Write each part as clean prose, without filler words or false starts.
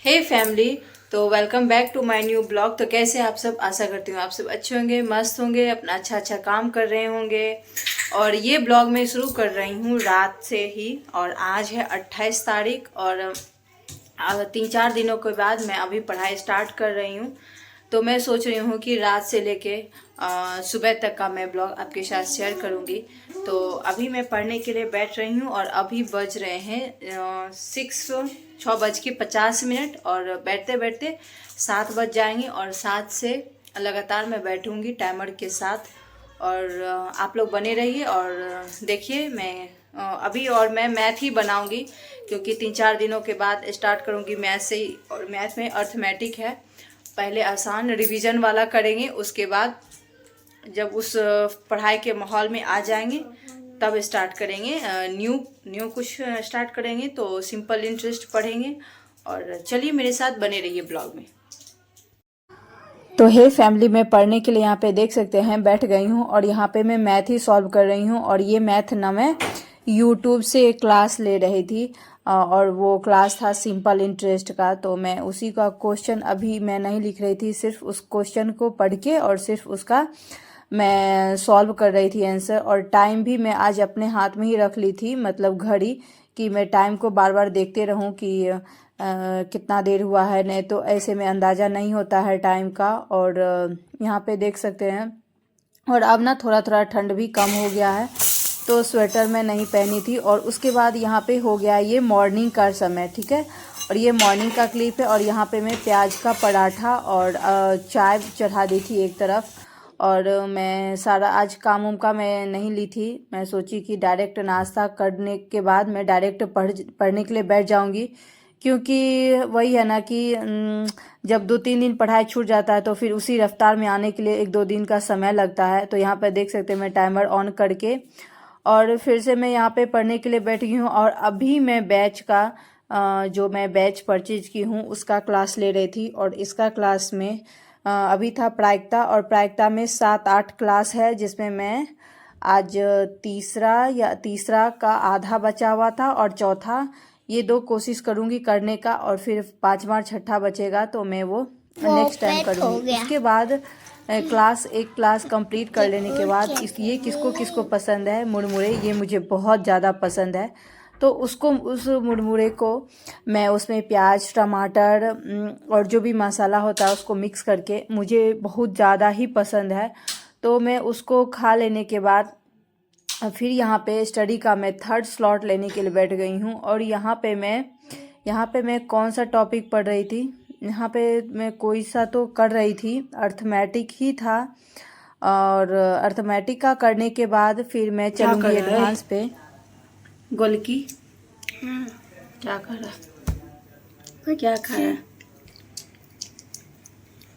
हे family, तो welcome back to my new blog. तो कैसे आप सब, आशा करती हूँ आप सब अच्छे होंगे, मस्त होंगे, अपना अच्छा काम कर रहे होंगे। और ये ब्लॉग मैं शुरू कर रही हूँ रात से ही, और आज है 28 तारीख और 3-4 दिनों के बाद मैं अभी पढ़ाई स्टार्ट कर रही हूँ। तो मैं सोच रही हूँ कि रात से लेके सुबह तक का मैं ब्लॉग आपके साथ शेयर करूँगी। तो अभी मैं पढ़ने के लिए बैठ रही हूँ और अभी बज रहे हैं 6:50 और बैठते बैठते 7 बज जाएंगे और 7 से लगातार मैं बैठूँगी टाइमर के साथ। और आप लोग बने रहिए और देखिए मैं अभी और मैं मैथ ही बनाऊंगी, क्योंकि 3-4 दिनों के बाद स्टार्ट करूंगी मैथ से ही। और मैथ में अर्थमेटिक है, पहले आसान रिवीजन वाला करेंगे, उसके बाद जब उस पढ़ाई के माहौल में आ जाएंगे तब स्टार्ट करेंगे न्यू कुछ स्टार्ट करेंगे। तो सिंपल इंटरेस्ट पढ़ेंगे। और चलिए मेरे साथ बने रहिए ब्लॉग में। तो हे फैमिली, मैं पढ़ने के लिए यहाँ पे देख सकते हैं बैठ गई हूँ और यहाँ पे मैं मैथ ही सॉल्व कर रही हूँ। और ये मैथ ना मैं यूट्यूब से एक क्लास ले रही थी और वो क्लास था सिंपल इंटरेस्ट का। तो मैं उसी का क्वेश्चन अभी मैं नहीं लिख रही थी, सिर्फ उस क्वेश्चन को पढ़ के और सिर्फ उसका मैं सॉल्व कर रही थी आंसर। और टाइम भी मैं आज अपने हाथ में ही रख ली थी, मतलब घड़ी, कि मैं टाइम को बार बार देखते रहूं कि कितना देर हुआ है, नहीं तो ऐसे में अंदाज़ा नहीं होता है टाइम का। और यहाँ पे देख सकते हैं। और अब ना थोड़ा थोड़ा ठंड भी कम हो गया है, तो स्वेटर मैं नहीं पहनी थी। और उसके बाद यहाँ पे हो गया ये मॉर्निंग का समय, ठीक है। और ये मॉर्निंग का क्लिप है। और यहाँ पे मैं प्याज का पराठा और चाय चढ़ा दी थी एक तरफ। और मैं सारा आज काम उम का मैं नहीं ली थी, मैं सोची कि डायरेक्ट नाश्ता करने के बाद मैं डायरेक्ट पढ़ने के लिए बैठ जाऊंगी। क्योंकि वही है ना कि जब 2-3 दिन पढ़ाई छूट जाता है तो फिर उसी रफ्तार में आने के लिए 1-2 दिन का समय लगता है। तो यहाँ पर देख सकते हैं मैं टाइमर ऑन करके और फिर से मैं यहाँ पे पढ़ने के लिए बैठी हूँ। और अभी मैं बैच का जो मैं बैच परचेज की हूँ उसका क्लास ले रही थी। और इसका क्लास में अभी था प्रायिकता, और प्रायिकता में 7-8 क्लास है, जिसमें मैं आज तीसरा का आधा बचा हुआ था और चौथा, ये 2 कोशिश करूँगी करने का। और फिर 5वां और 6ठा बचेगा तो मैं वो नेक्स्ट टाइम करूँगी। उसके बाद एक क्लास कंप्लीट कर लेने के बाद ये किसको किसको पसंद है मुरमुरे, ये मुझे बहुत ज़्यादा पसंद है। तो उस मुरमुरे को मैं उसमें प्याज, टमाटर और जो भी मसाला होता है उसको मिक्स करके, मुझे बहुत ज़्यादा ही पसंद है। तो मैं उसको खा लेने के बाद फिर यहाँ पे स्टडी का मैं 3rd स्लॉट लेने के लिए बैठ गई हूँ। और यहाँ पे मैं कौन सा टॉपिक पढ़ रही थी, यहाँ पे मैं कोई सा तो कर रही थी, अर्थमेटिक ही था। और अर्थमेटिक का करने के बाद फिर मैं चलूँगी एडवांस पे। गोलकी क्या कर रहा, क्या खा रहा,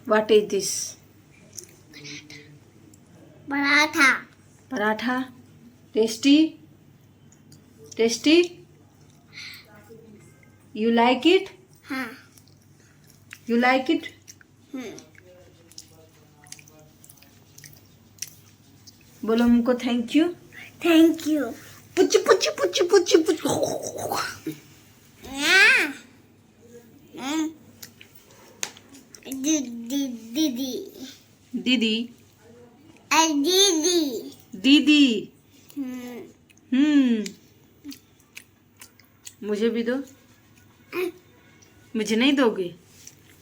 what is this? Paratha. Tasty you like it? हाँ। You like it? बोलो हमको थैंक यू। पुच पुच पुच पुच पुच। दीदी मुझे भी दो। मुझे नहीं दोगे?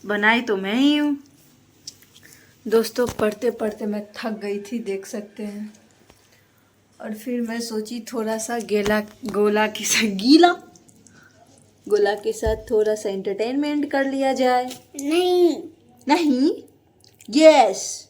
बनाई तो मैं ही हूँ। दोस्तों, पढ़ते पढ़ते मैं थक गई थी, देख सकते हैं। और फिर मैं सोची थोड़ा सा गोला के साथ थोड़ा सा एंटरटेनमेंट कर लिया जाए। नहीं, यस।